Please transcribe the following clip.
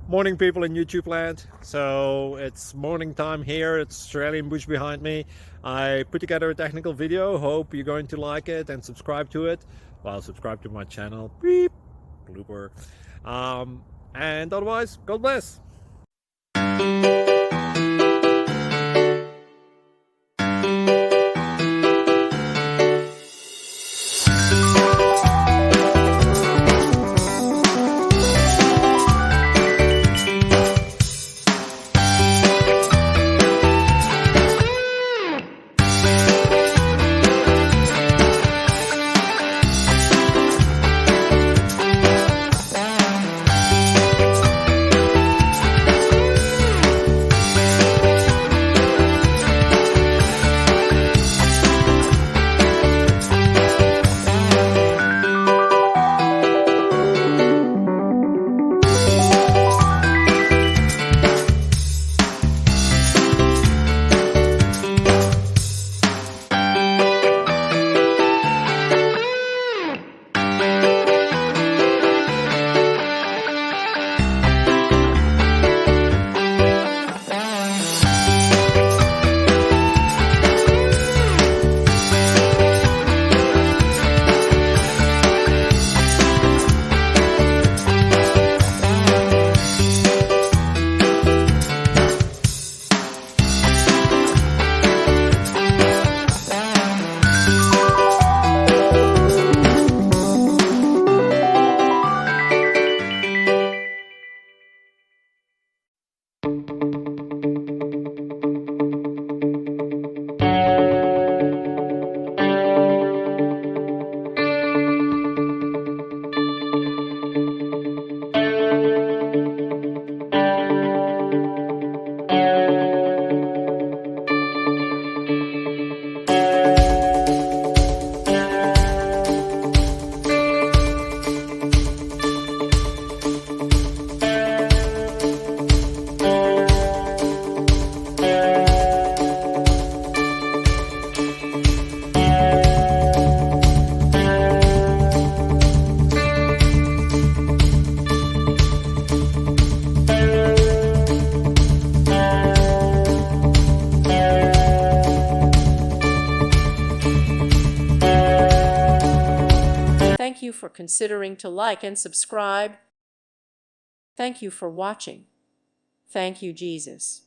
Morning people in YouTube land. So it's morning time here. It's Australian bush behind me. I put together a technical video. Hope you're going to like it and subscribe to it. Well, subscribe to my channel. Beep. Blooper. And otherwise, God bless. Thank you for considering to like and subscribe. Thank you for watching. Thank you, Jesus.